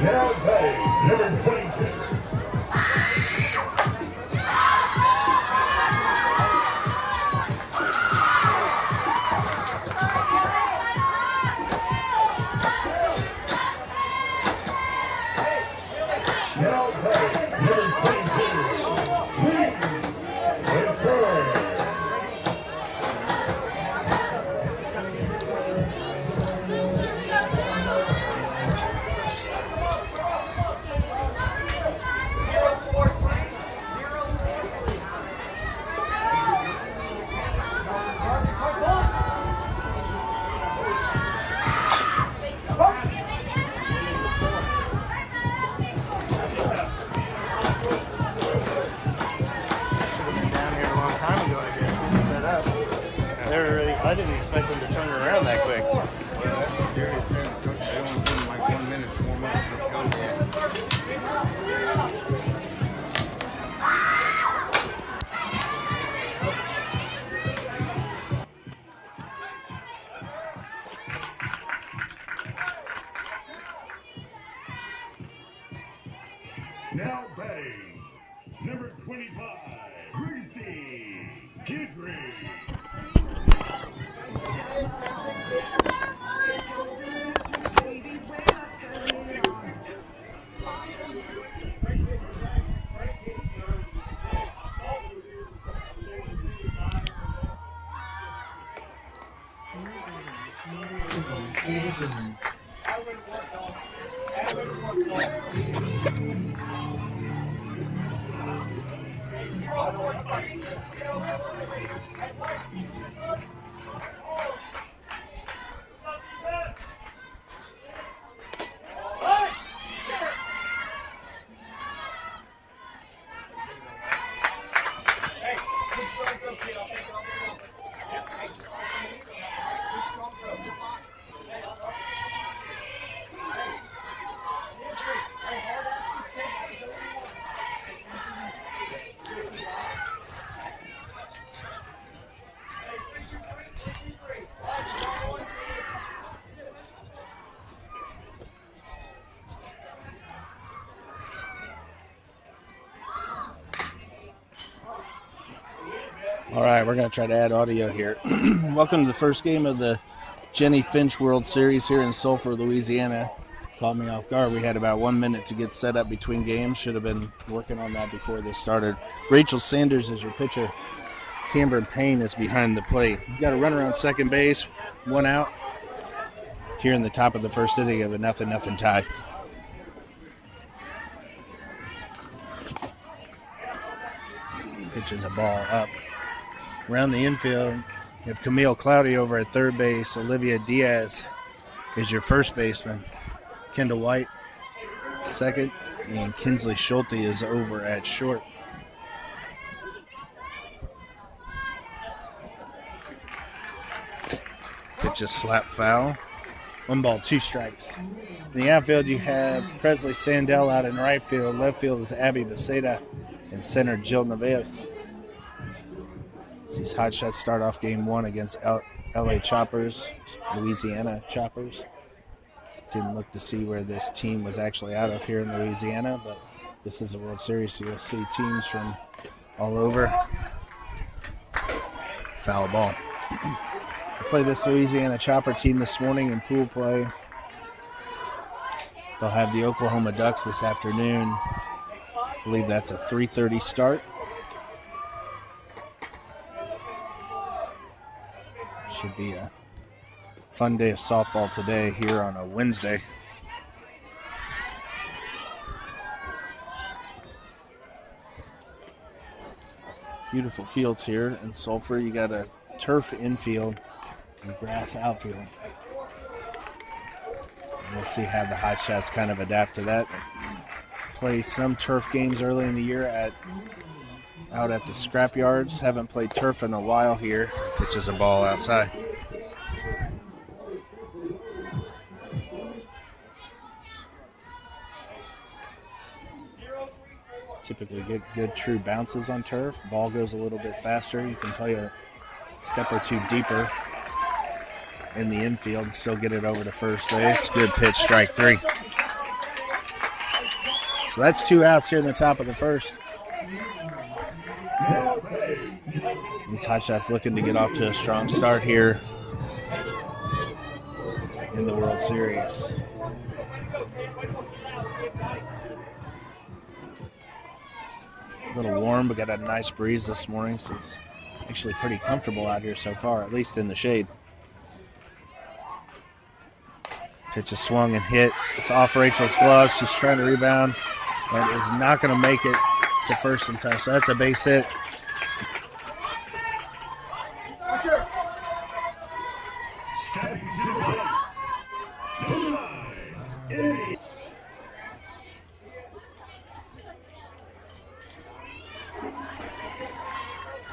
Now batting, number 22. Now batting, number 22. I didn't expect them to turn it around that quick. Yeah, that's what Jerry said. Coach, they only give them like 1 minute to warm up. Let's go. Now batting, number 25, Greasy Kidry. All right, we're going to try to add audio here. Welcome to the first game of the Jenny Finch World Series here in Sulphur, Louisiana. Caught me off guard. We had about 1 minute to get set up between games. Should have been working on that before this started. Rachel Sanders is your pitcher. Cameron Payne is behind the plate. You got a runner on second base, 1 out. Here in the top of the first inning of a 0-0 tie. Pitches a ball up. Around the infield, you have Camille Cloudy over at third base. Olivia Diaz is your first baseman. Kendall White, second. And Kinsley Schulte is over at short. Pitch a slap foul. 1 ball, 2 strikes. In the outfield, you have Presley Sandell out in right field. Left field is Abby Beceda. And center, Jill Neves. These Hotshots start off game 1 against LA Choppers, Louisiana Choppers. Didn't look to see where this team was actually out of here in Louisiana, but this is a World Series, so you'll see teams from all over. Foul ball. We play this Louisiana Chopper team this morning in pool play. They'll have the Oklahoma Ducks this afternoon. I believe that's a 3:30 start. Should be a fun day of softball today here on a Wednesday. Beautiful fields here in Sulphur. You got a turf infield and grass outfield. And we'll see how the Hotshots kind of adapt to that. Play some turf games early in the year out at the scrap yards. Haven't played turf in a while here. Pitches a ball outside. Typically get good true bounces on turf. Ball goes a little bit faster. You can play a step or two deeper in the infield and still get it over to first base. Good pitch, strike 3. So that's 2 outs here in the top of the first. These Hotshots looking to get off to a strong start here in the World Series. A little warm, but got a nice breeze this morning, so it's actually pretty comfortable out here so far, at least in the shade. Pitch is swung and hit. It's off Rachel's glove. She's trying to rebound and is not going to make it to first in time. So that's a base hit.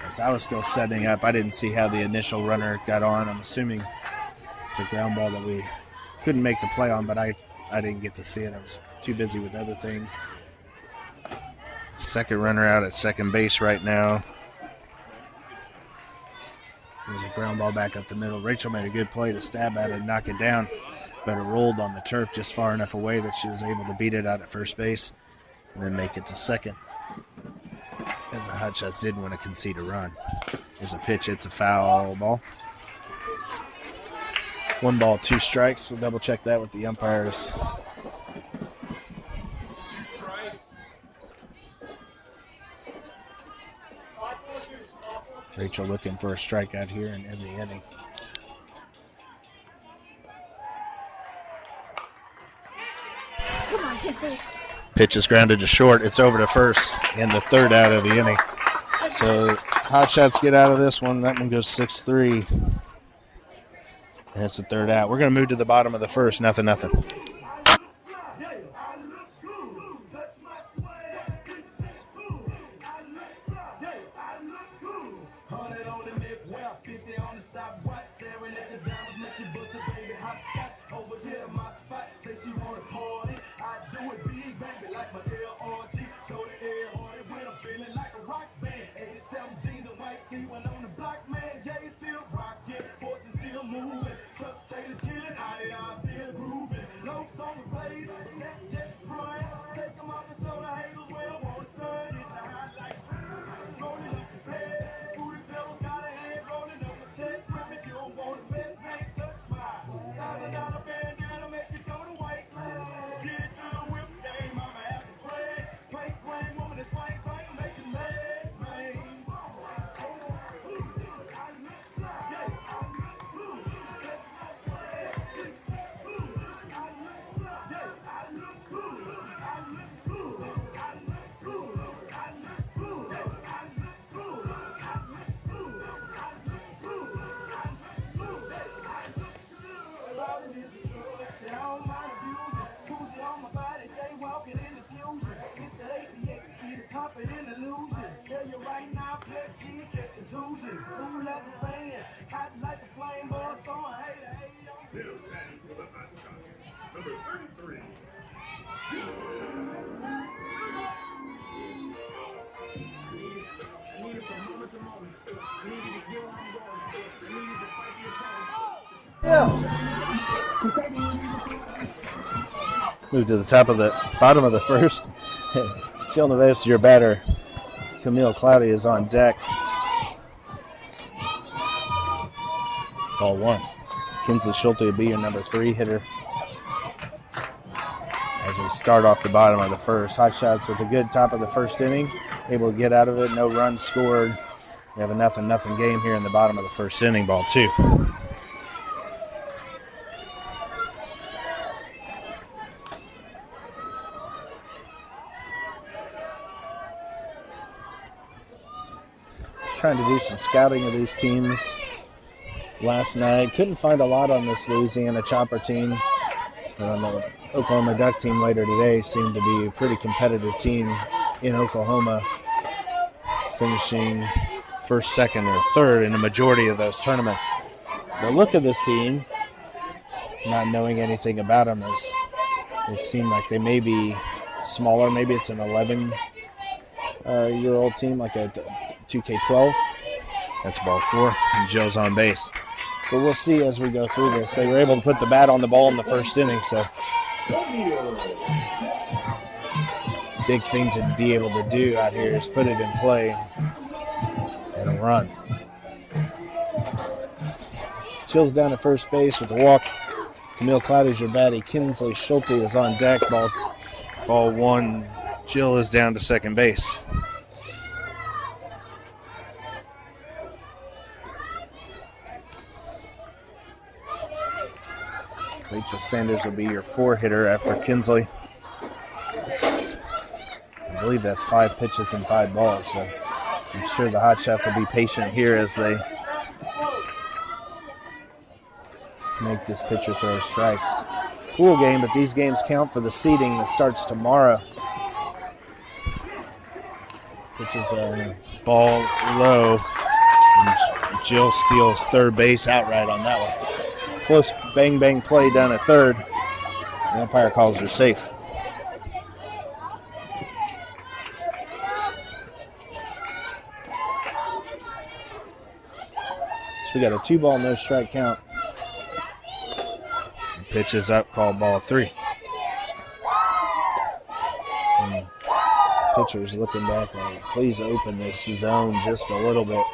As I was still setting up, I didn't see how the initial runner got on. I'm assuming it's a ground ball that we couldn't make the play on, but I didn't get to see it. I was too busy with other things. Second runner out at second base right now. There's a ground ball back up the middle. Rachel made a good play to stab at it and knock it down, but it rolled on the turf just far enough away that she was able to beat it out at first base and then make it to second. As the Hotshots didn't want to concede a run. There's a pitch. It's a foul ball. 1 ball, 2 strikes. We'll double check that with the umpires. Rachel looking for a strikeout here in the inning. Pitch is grounded to short. It's over to first and the 3rd out of the inning. So Hotshots get out of this one. That one goes 6-3. And it's the 3rd out. We're going to move to the bottom of the first. 0-0. Number 33. Move to the bottom of the first. Jill Neves, your batter. Camille Cloudy is on deck. Ball 1. Kinsley Schulte will be your number 3 hitter. As we start off the bottom of the first. Hotshots with a good top of the first inning. Able to get out of it. No runs scored. We have a 0-0 game here in the bottom of the first inning. Ball 2. Trying to do some scouting of these teams last night. Couldn't find a lot on this Louisiana Chopper team. But on the Oklahoma Duck team later today seemed to be a pretty competitive team in Oklahoma, finishing first, second, or third in the majority of those tournaments. The look of this team, not knowing anything about them, is they seem like they may be smaller. Maybe it's an 11-year-old team, like a 2K12. That's ball 4, and Joe's on base. But we'll see as we go through this. They were able to put the bat on the ball in the first inning, so big thing to be able to do out here is put it in play and run. Jill's down at first base with the walk. Camille Cloud is your baddie. Kinsley Schulte is on deck. Ball one. Jill is down to second base. Rachel Sanders will be your 4-hitter after Kinsley. I believe that's 5 pitches and 5 balls, so I'm sure the Hotshots will be patient here as they make this pitcher throw strikes. Pool game, but these games count for the seeding that starts tomorrow. Pitches a ball low, and Jill steals third base outright on that one. Close bang play down at third. The umpire calls her safe. So we got a 2-ball, no strike count. Pitch is up, called ball 3. And pitcher's looking back like, please open this zone just a little bit.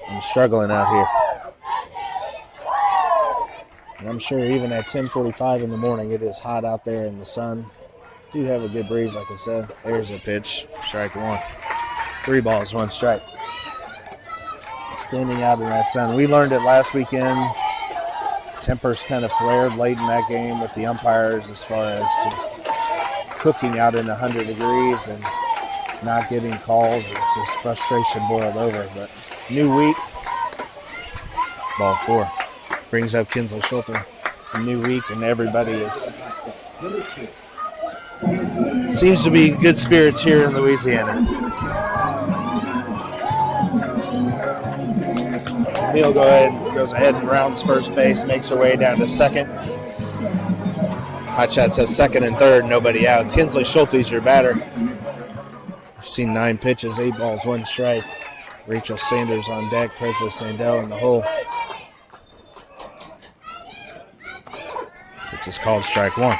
I'm struggling out here. And I'm sure even at 10:45 in the morning, it is hot out there in the sun. Do have a good breeze, like I said. There's a pitch, strike 1. 3 balls, 1 strike. Standing out in that sun. We learned it last weekend. Tempers kind of flared late in that game with the umpires as far as just cooking out in 100 degrees and not getting calls. It's just frustration boiled over. But new week, ball 4. Brings up Kinsley Schulte. A new week, and everybody seems to be in good spirits here in Louisiana. Camille goes ahead and rounds first base, makes her way down to second. Hotshots have second and third, nobody out. Kinsley Schulte's your batter. We've seen 9 pitches, 8 balls, 1 strike. Rachel Sanders on deck, Presley Sandell in the hole. Pitch is called strike 1.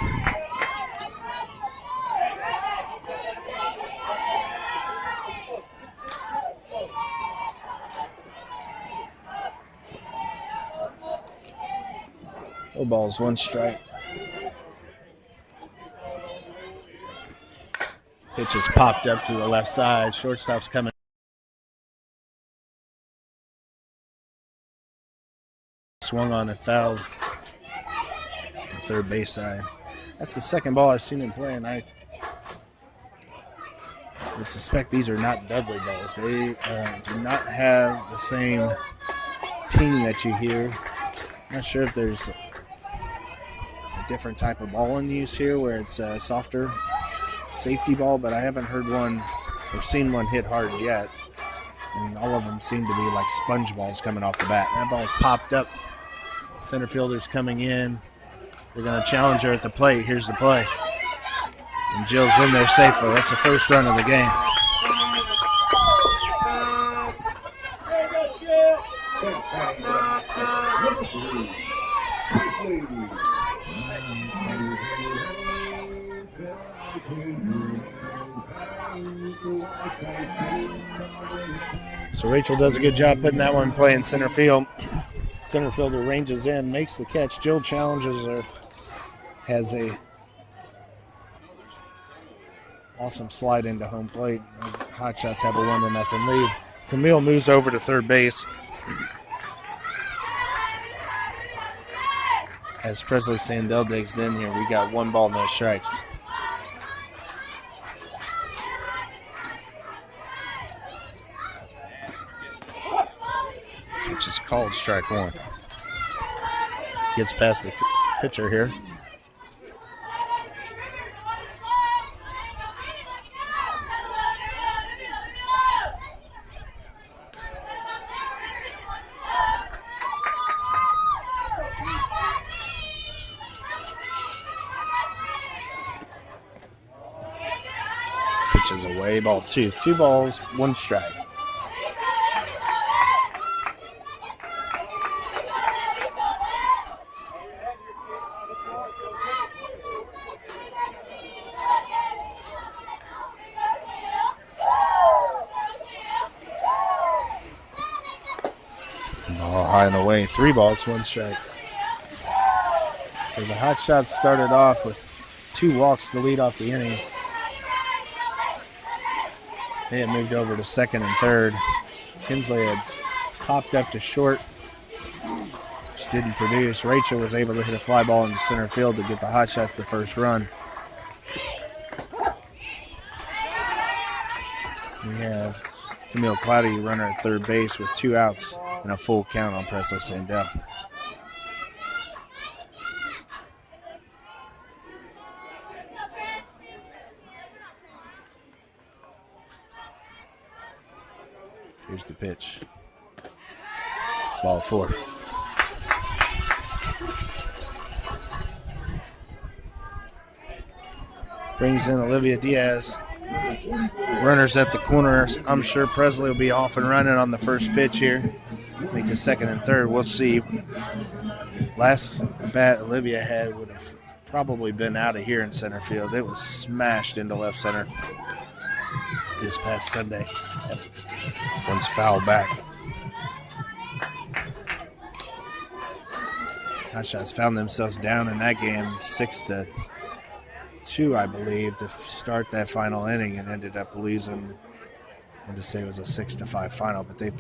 No balls, 1 strike. Pitch is popped up to the left side. Shortstop's coming. Swung on and fouled. The third base side. That's the second ball I've seen him play, and I would suspect these are not Dudley balls. They do not have the same ping that you hear. I'm not sure if there's a different type of ball in use here where it's a softer safety ball, but I haven't heard one or seen one hit hard yet. And all of them seem to be like sponge balls coming off the bat. That ball's popped up. Center fielder's coming in. They're going to challenge her at the plate. Here's the play. And Jill's in there safely. That's the first run of the game. So Rachel does a good job putting that one play in center field. Center fielder ranges in, makes the catch. Jill challenges her. Has a awesome slide into home plate. Hotshots have a 1-0 lead. Camille moves over to third base. As Presley Sandell digs in here, we got 1 ball, no strikes. Which is called strike 1. Gets past the pitcher here. Pitches away, ball 2. 2 balls, 1 strike. high and away. 3 balls, 1 strike. So the Hotshots started off with 2 walks to lead off the inning. They had moved over to second and third. Kinsley had popped up to short, which didn't produce. Rachel was able to hit a fly ball into center field to get the Hotshots the first run. We have Camille Cloudy, runner at third base with 2 outs and a full count on Presley Sandell. Here's the pitch. Ball 4. Brings in Olivia Diaz. Runners at the corners. I'm sure Presley will be off and running on the first pitch here. Make a second and third. We'll see. Last bat Olivia had would have probably been out of here in center field. It was smashed into left center this past Sunday. One's foul back. Hotshots found themselves down in that game 6-2, I believe, to start that final inning, and ended up losing. I to say it was a 6-5 final, but it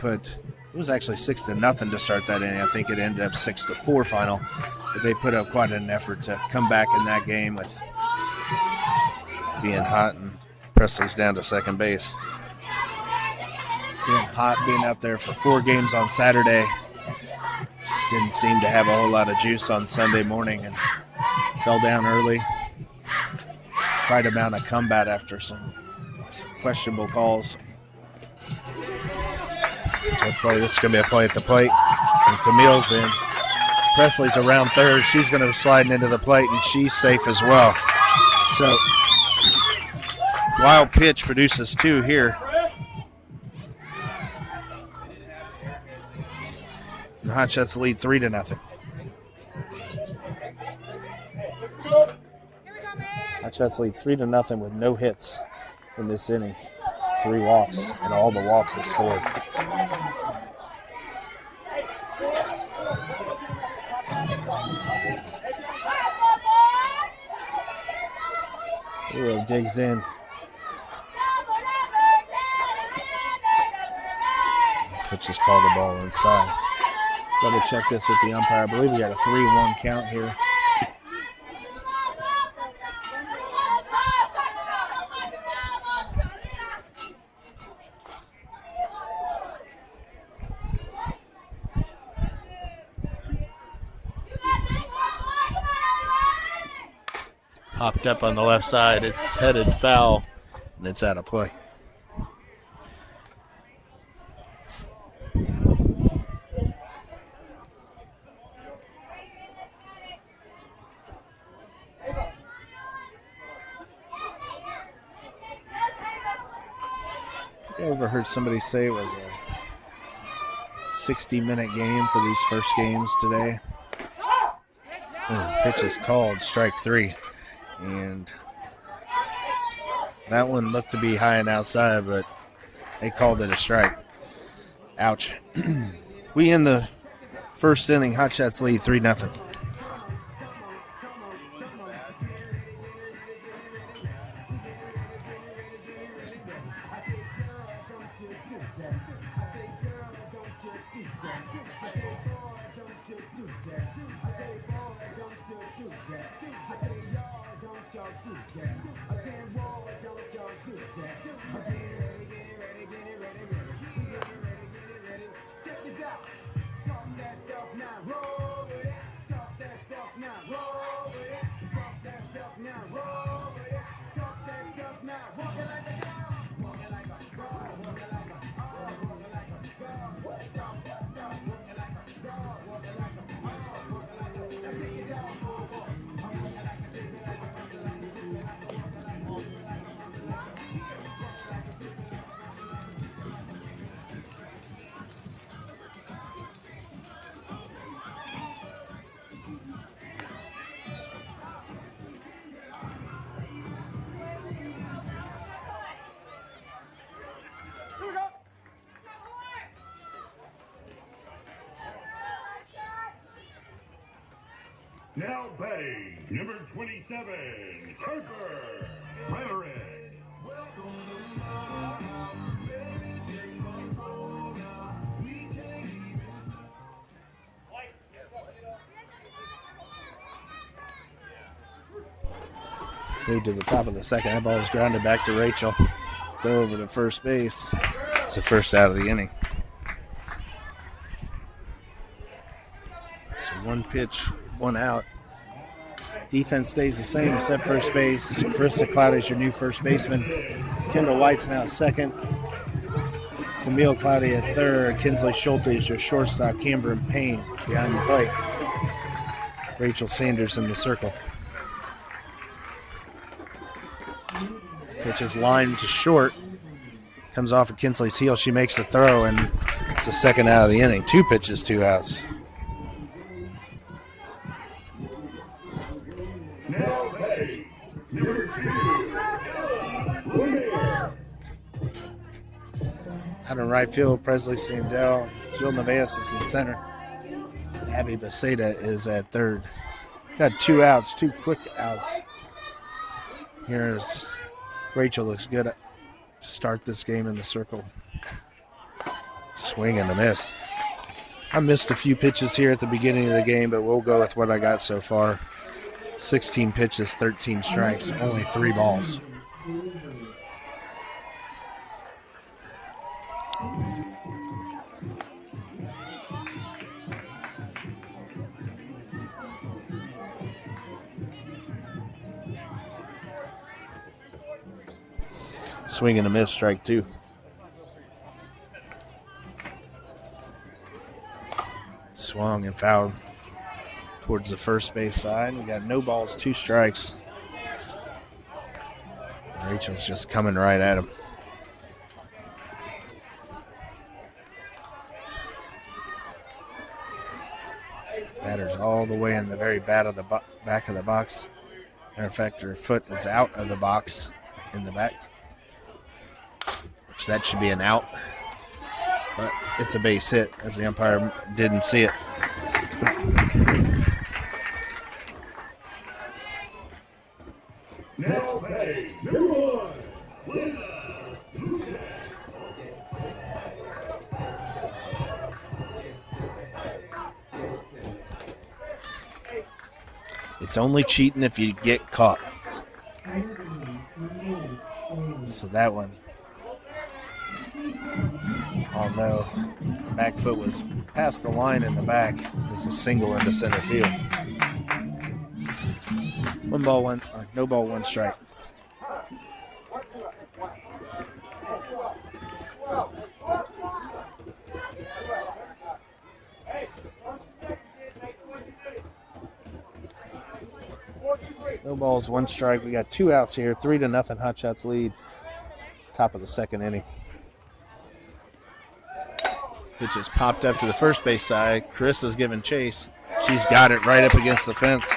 was actually 6-0 to start that inning. I think it ended up 6-4 final, but they put up quite an effort to come back in that game with being hot, and Presley's down to second base. Being hot, being out there for 4 games on Saturday, just didn't seem to have a whole lot of juice on Sunday morning, and fell down early. Tried to mount a comeback after some questionable calls. This is going to be a play at the plate, and Camille's in. Presley's around third. She's going to be sliding into the plate, and she's safe as well. So, wild pitch produces 2 here. The Hotshots lead 3-0. Hotshots lead 3-0 with no hits in this inning. 3 walks, and all the walks have scored. Ooh, digs in. Pitch is called the ball inside. Double check this with the umpire. I believe we got a 3-1 count here. Popped up on the left side. It's headed foul, and it's out of play. I overheard somebody say it was a 60-minute game for these first games today. Pitch is called, strike 3. And that one looked to be high and outside, but they called it a strike. Ouch. We end the first inning. Hotshots lead 3-0. Now batting, number 27, Harper Frederick. Move to the top of the second. That ball is grounded back to Rachel. Throw over to first base. It's the first out of the inning. So one pitch, one out. Defense stays the same except first base. Carissa Cloud is your new first baseman. Kendall White's now second. Camille Cloudy at third. Kinsley Schulte is your shortstop. Cameron Payne behind the plate. Rachel Sanders in the circle. Pitch is lined to short. Comes off of Kinsley's heel. She makes the throw, and it's the second out of the inning. 2 pitches, 2 outs. Now batting, number 2, Out in right field, Presley Sandell. Jill Nevaez is in center. Abby Beceda is at third. Got 2 outs, 2 quick outs. Here's Rachel. Looks good to start this game in the circle. Swing and a miss. I missed a few pitches here at the beginning of the game, but we'll go with what I got so far. 16 pitches, 13 strikes, only 3 balls. Swing and a miss, strike 2. Swung and fouled towards the first base side. We got no balls, 2 strikes. Rachel's just coming right at him. Batter's all the way in the very back of the box. Matter of fact, her foot is out of the box in the back, which that should be an out. But it's a base hit, as the umpire didn't see it. now batting, number 1, It's only cheating if you get caught. So that one, although the back foot was past the line in the back, is a single into center field. 1 ball, 1, or no ball, 1 strike. No balls, 1 strike. We got 2 outs here. 3-0 Hotshots lead. Top of the second inning. Pitch is popped up to the first base side. Carissa's giving chase. She's got it right up against the fence.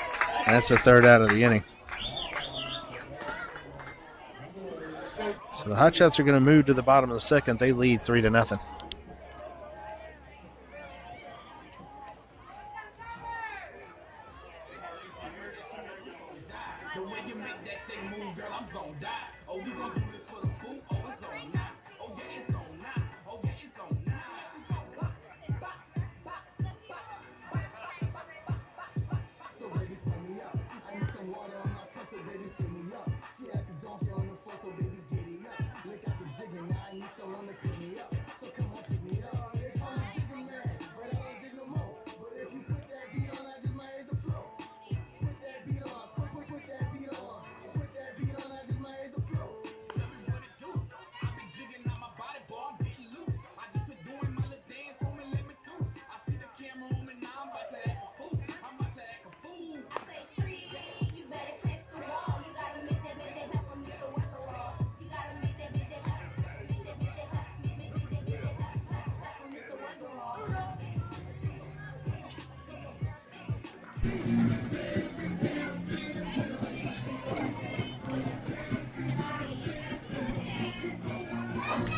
And that's the 3rd out of the inning. So the Hotshots are going to move to the bottom of the second. They lead 3-0.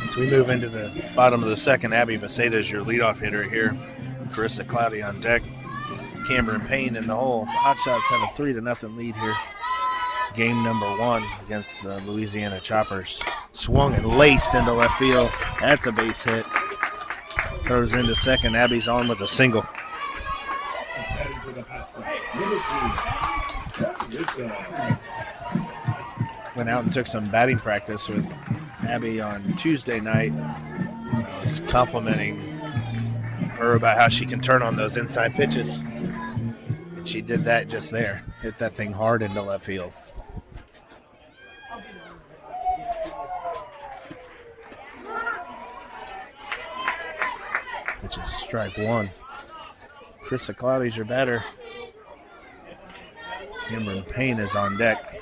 As we move into the bottom of the second, Abby Beceda is your leadoff hitter here. Carissa Cloudy on deck. Cameron Payne in the hole. The Hotshots have a 3-0 lead here. Game number 1 against the Louisiana Choppers. Swung and laced into left field. That's a base hit. Throws into second. Abby's on with a single. Went out and took some batting practice with Abby on Tuesday night. I was complimenting her about how she can turn on those inside pitches. And she did that just there. Hit that thing hard into left field. Which is strike 1. Krista Cloudy's your batter. Cameron Payne is on deck.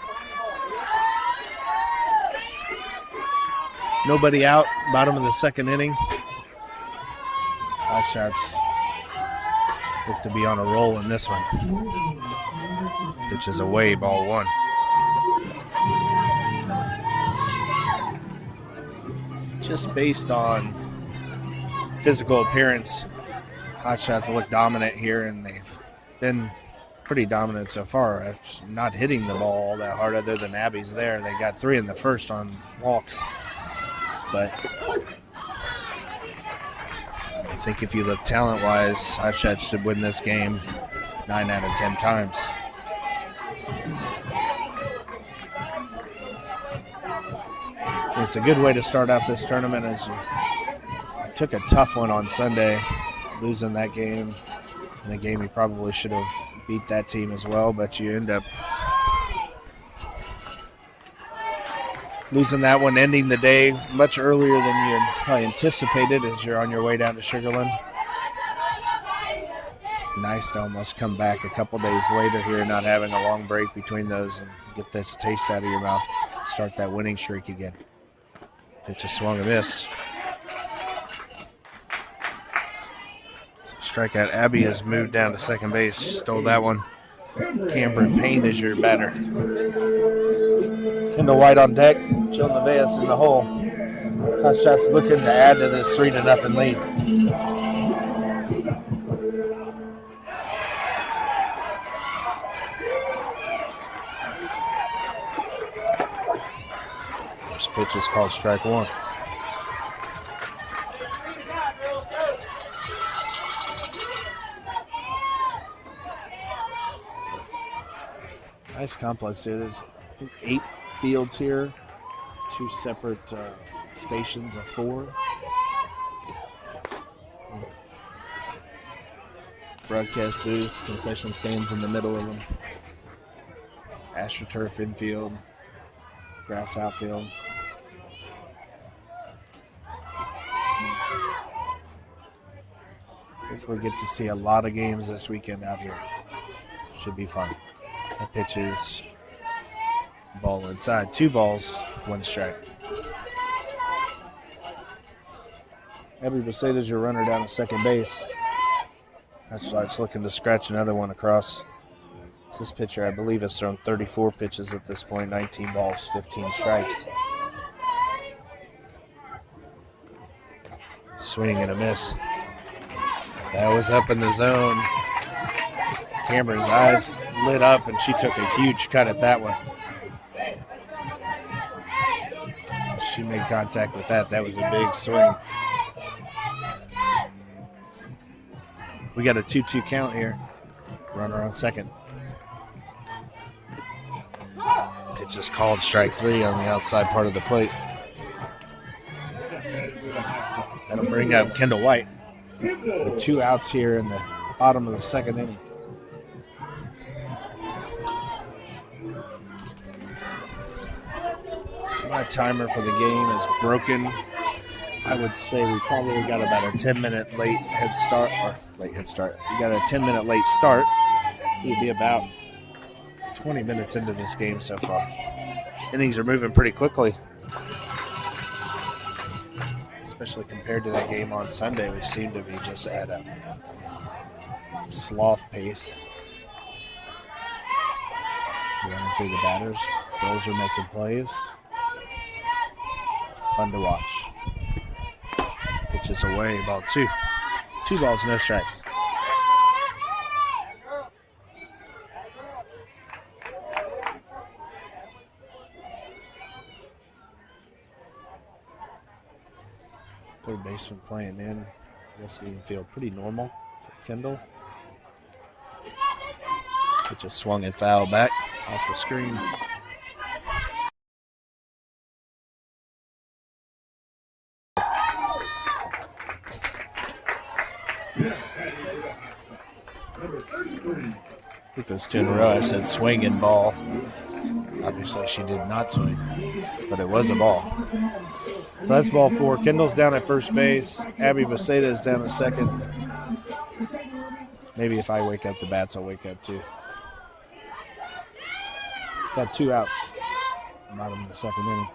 Nobody out, bottom of the second inning. Hotshots look to be on a roll in this one. Pitch is away, ball 1. Just based on physical appearance, Hotshots look dominant here, and they've been pretty dominant so far. Not hitting the ball all that hard other than Abby's there. They got 3 in the first on walks. But I think if you look talent-wise, Hotshots should win this game 9 out of 10 times. It's a good way to start out this tournament, as you took a tough one on Sunday, losing that game. In a game you probably should have beat that team as well, but you end up losing that one, ending the day much earlier than you had probably anticipated as you're on your way down to Sugarland. Nice to almost come back a couple days later here, not having a long break between those, and get this taste out of your mouth, start that winning streak again. Pitch a swung and miss. Strikeout. Abby has moved down to second base. Stole that one. Cameron Payne is your batter. Kendall White on deck. Jill Nevaez in the hole. Hotshots looking to add to this 3-0 lead. First pitch is called strike 1. Nice complex here. There's, I think, 8 fields here. 2 separate stations of 4. Broadcast booth, concession stands in the middle of them. AstroTurf infield, grass outfield. Hopefully get to see a lot of games this weekend out here. Should be fun. That pitch is ball inside. 2 balls, 1 strike. Abby Briseda's your runner down to second base. That's why it's looking to scratch another one across. This pitcher, I believe, has thrown 34 pitches at this point, 19 balls, 15 strikes. Swing and a miss. That was up in the zone. Cameron's eyes lit up, and she took a huge cut at that one. She made contact with that. That was a big swing. We got a 2-2 count here. Runner on second. Pitch is called strike 3 on the outside part of the plate. That'll bring up Kendall White with 2 outs here in the bottom of the second inning. My timer for the game is broken. I would say we probably got about a 10-minute late head start. We got a 10-minute late start. We'll be about 20 minutes into this game so far. Innings are moving pretty quickly, especially compared to that game on Sunday, which seemed to be just at a sloth pace. Running through the batters. Girls are making plays. Fun to watch. Pitches away, ball 2. 2 balls, no strikes. Third baseman playing in. I guess the infield pretty normal for Kendall. It just swung and fouled back off the screen. I think that's 2 in a row. I said swinging ball. Obviously, she did not swing, but it was a ball. So that's ball 4. Kendall's down at first base. Abby Vaseda is down at second. Maybe if I wake up the bats, I'll wake up too. Got 2 outs. Bottom of the second inning.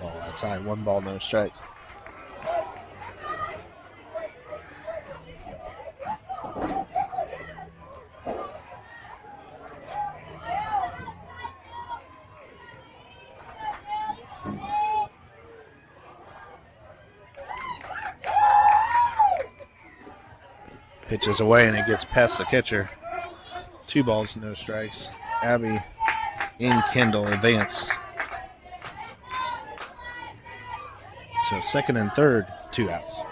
Ball outside. 1 ball, no strikes. Pitches away and it gets past the catcher. 2 balls, no strikes. Abby and Kendall advance. So second and third, 2 outs.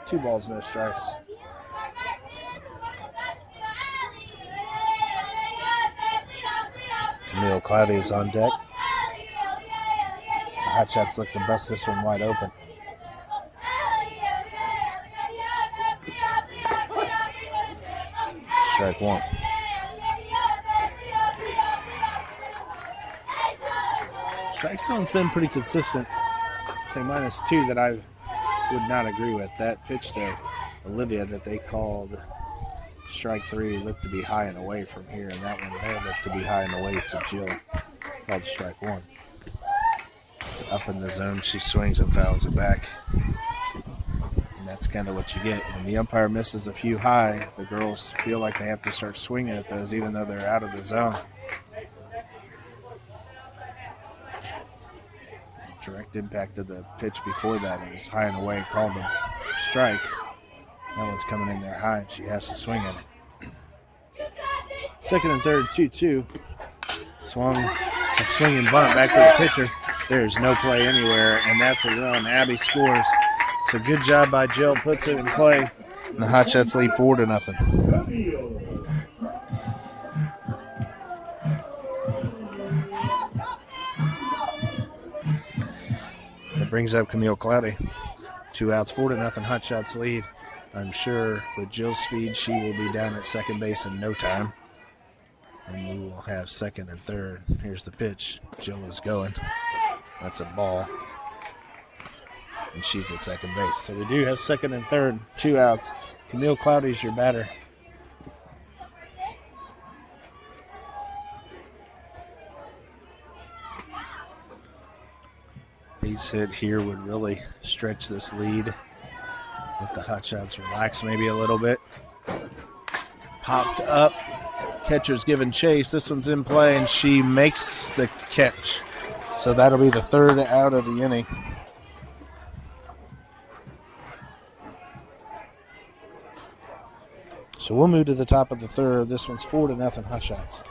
2 balls, no strikes. Camille Cloudy is on deck. The Hotshots look to bust this one wide open. Strike 1. Strike zone's been pretty consistent. Say -2 that I would not agree with. That pitch to Olivia that they called strike 3 looked to be high and away from here, and that one there looked to be high and away to Jill. Called strike 1. It's up in the zone. She swings and fouls it back. That's kind of what you get. When the umpire misses a few high, the girls feel like they have to start swinging at those even though they're out of the zone. Direct impact of the pitch before that. It was high and away, called them strike. That one's coming in there high, and she has to swing at it. Second and third, 2-2. Swung. It's a swinging bunt back to the pitcher. There's no play anywhere, and that's a run. Abby scores. So good job by Jill, puts it in play. And the Hotshots lead 4-0. That brings up Camille Cloudy. 2 outs, 4-0 Hotshots lead. I'm sure with Jill's speed, she will be down at second base in no time. And we will have second and third. Here's the pitch. Jill is going. That's a ball. And she's at second base. So we do have second and third, 2 outs. Camille Cloudy's your batter. Base hit here would really stretch this lead. Let the Hotshots relax maybe a little bit. Popped up. Catcher's giving chase. This one's in play, and she makes the catch. So that'll be the 3rd out of the inning. So we'll move to the top of the 3rd. This one's 4-0 Hotshots.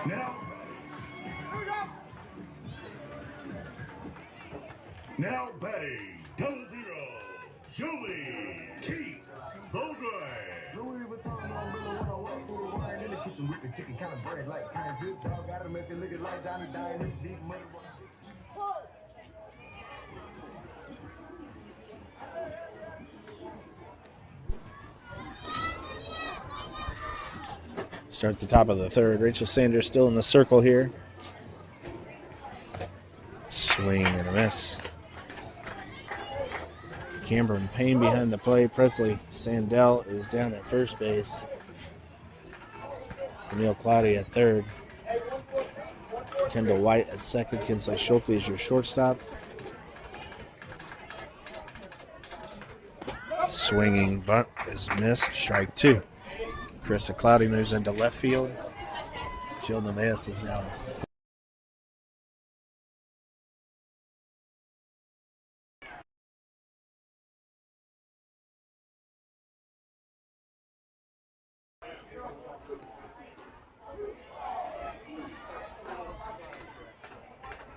Now, Now batting, 0-0, Julie Keith Bowgood. Louis Vuitton, no really wanna walk through the wine in the kitchen with the chicken kind of bread like kind of good dog. Gotta make it look it like Johnny Dine, deep money. Start the top of the third. Rachel Sanders still in the circle here. Swing and a miss. Cameron Payne behind the plate. Presley Sandell is down at first base. Camille Cloudy at third. Kendall White at second. Kinsley Schulte is your shortstop. Swinging bunt is missed. Strike two. Carissa Cloudy moves into left field. Jill Nevaez is now in center.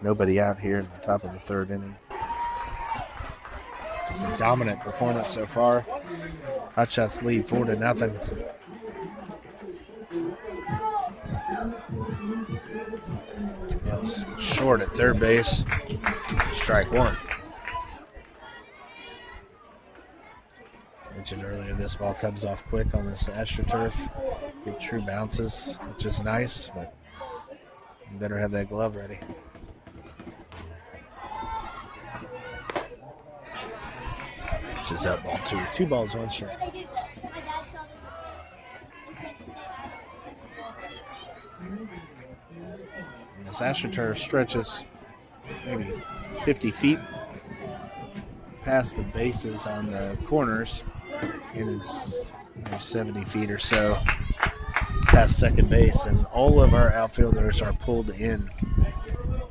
Nobody out here in the top of the third inning. Just a dominant performance so far. Hotshots lead 4-0. Camille's short at third base. Strike one. Mentioned earlier, this ball comes off quick on this AstroTurf. Get true bounces, which is nice, but you better have that glove ready. Which is up ball two. 2 balls, 1 strike. And this AstroTurf stretches maybe 50 feet past the bases on the corners and is maybe 70 feet or so past second base, and all of our outfielders are pulled in,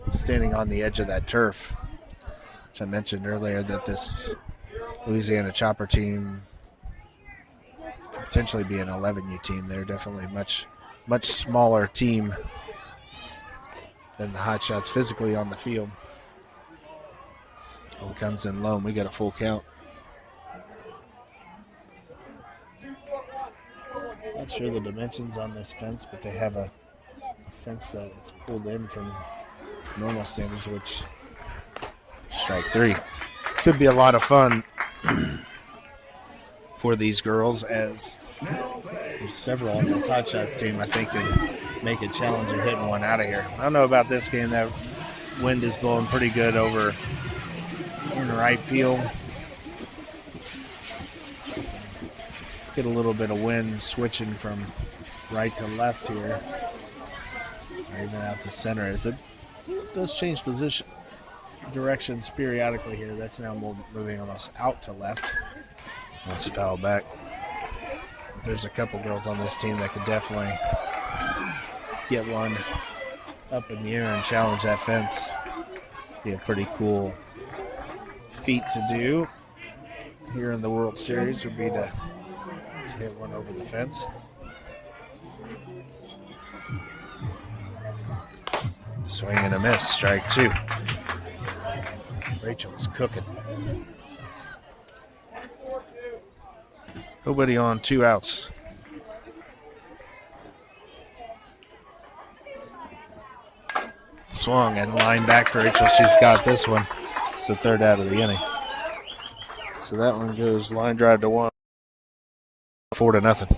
standing on the edge of that turf. Which I mentioned earlier that this Louisiana Chopper team could potentially be an 11U team. They're definitely a much smaller team than the Hotshots physically on the field. One comes in low, and we got a full count. Not sure the dimensions on this fence, but they have a fence that it's pulled in from normal standards, which strike three. Could be a lot of fun for these girls, as there's several on this Hotshots team I think could make a challenge of hitting one out of here. I don't know about this game. That wind is blowing pretty good over in right field. Get a little bit of wind switching from right to left here, or even out to center, as it does change directions periodically here. That's now moving almost out to left. Let's foul back. But there's a couple girls on this team that could definitely get one up in the air and challenge that fence. Be a pretty cool feat to do here in the World Series, would be to hit one over the fence. Swing and a miss, strike two. Rachel's cooking. Nobody on, 2 outs. Swung and line back to Rachel. She's got this one. It's the 3rd out of the inning. So that one goes line drive to 1. 4-0.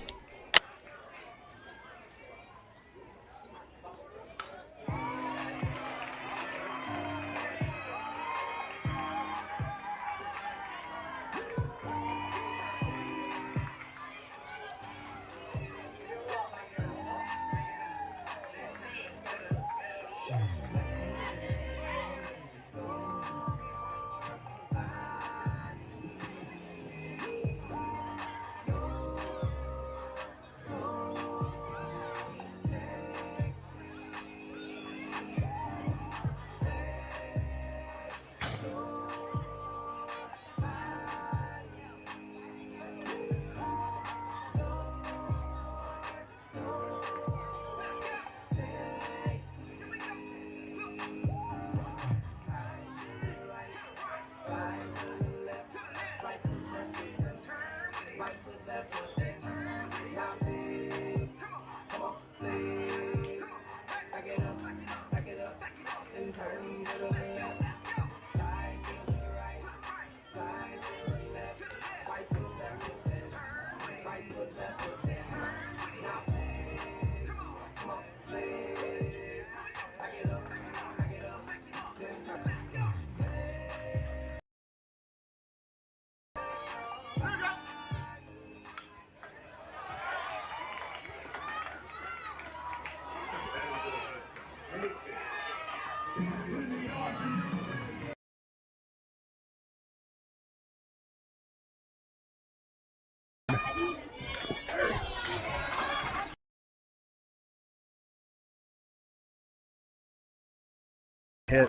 Hit.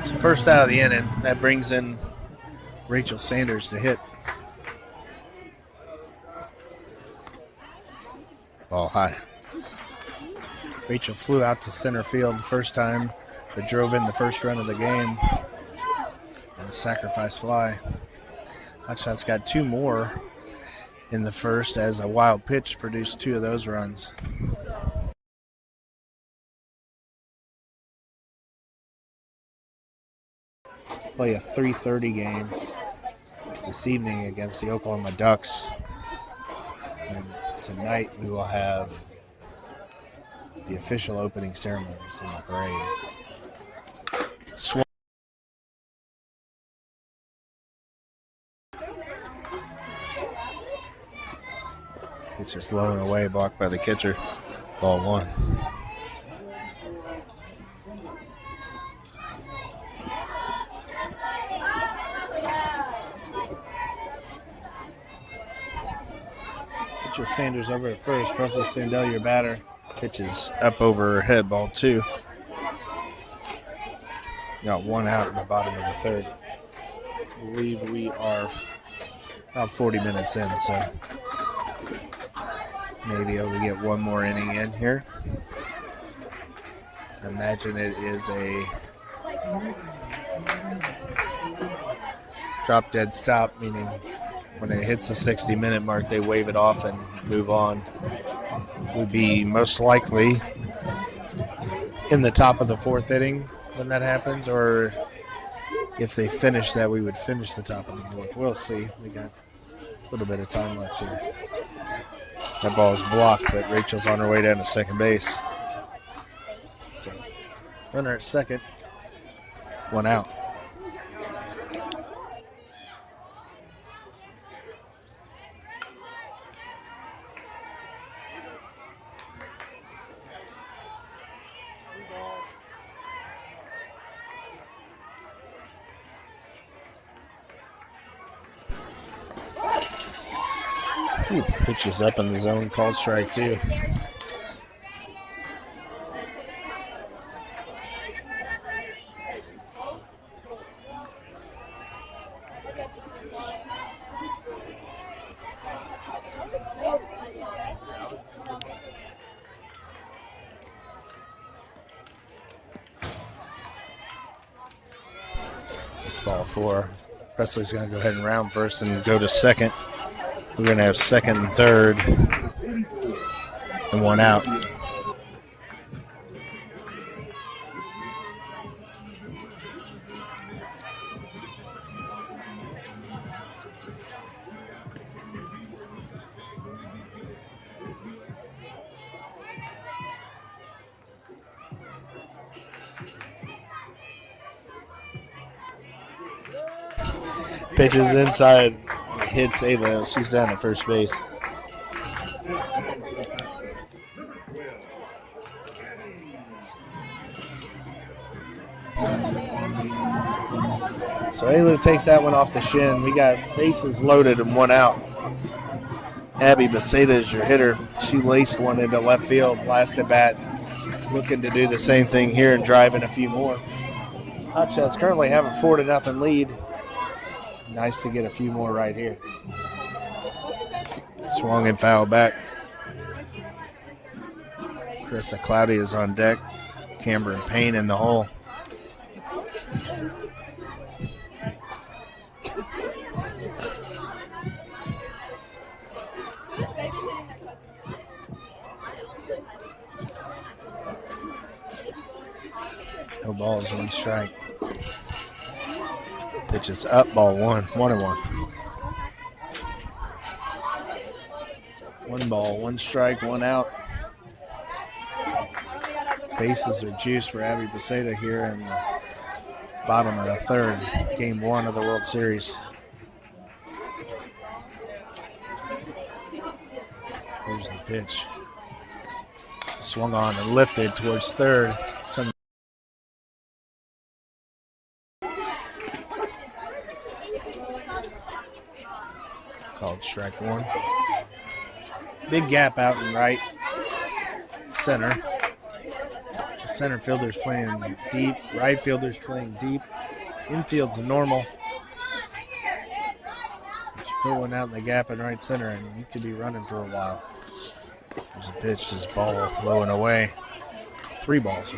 So first out of the inning, that brings in Rachel Sanders to hit. Ball high. Rachel flew out to center field the first time, but drove in the first run of the game on a sacrifice fly. Hotshots got 2 more in the first as a wild pitch produced 2 of those runs. Play a 3:30 game this evening against the Oklahoma Ducks. And tonight we will have the official opening ceremonies in the parade. It's just low and away, blocked by the catcher. Ball 1. Rachel Sanders over at first. Presley Sandell, your batter. Pitches up over her head. Ball 2. Got 1 out in the bottom of the third. I believe we are about 40 minutes in, so maybe able to get 1 more inning in here. I imagine it is a drop dead stop, meaning when it hits the 60-minute mark, they wave it off and move on. Would be most likely in the top of the 4th inning when that happens, or if they finish that, we would finish the top of the 4th. We'll see. We got a little bit of time left here. That ball is blocked, but Rachel's on her way down to second base. So, runner at second, 1 out. Pitches up in the zone, called strike 2. It's ball 4. Presley's going to go ahead and round first and go to second. We're going to have second and third and 1 out. Pitches inside. Hits Ayla. She's down at first base. So Ayla takes that one off the shin. We got bases loaded and 1 out. Abby Beceda is your hitter. She laced one into left field last at bat. Looking to do the same thing here and drive in a few more. Hotshots currently have a 4-0 lead. Nice to get a few more right here. Swung and fouled back. Krista Cloudy is on deck. Camber and Payne in the hole. No balls, 1 strike. Pitch is up, ball 1, 1-1. 1 ball, 1 strike, 1 out. Bases are juiced for Abby Beceda here in the bottom of the third, game 1 of the World Series. pitch. Swung on and lifted towards third. Called strike one. Big gap out in right center. The center fielder's playing deep. Right fielder's playing deep. Infield's normal. But you put one out in the gap in right center and you could be running for a while. There's a pitch, just ball low and away. 3 balls.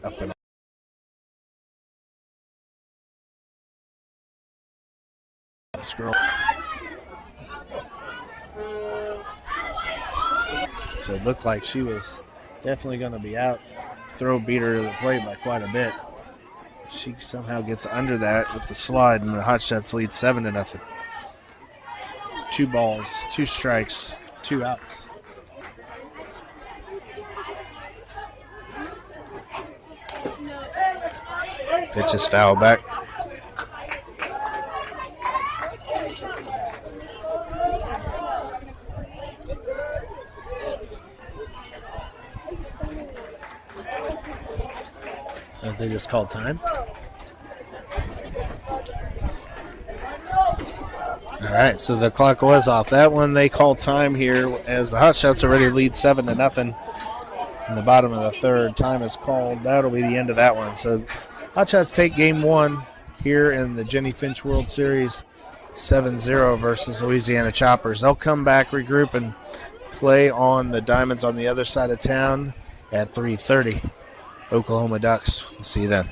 Up and this girl. So it looked like she was definitely going to be out. Throw beat her to the plate by quite a bit. She somehow gets under that with the slide, and the Hotshots lead 7-0. 2 balls, 2 strikes, 2 outs. Pitch is foul back. They just called time. All right, so the clock was off. That one they called time here as the Hotshots already lead 7-0 in the bottom of the third. Time is called. That'll be the end of that one. So Hotshots take game 1 here in the Jenny Finch World Series 7-0 versus Louisiana Choppers. They'll come back, regroup, and play on the Diamonds on the other side of town at 3:30. Oklahoma Ducks. We'll see you then.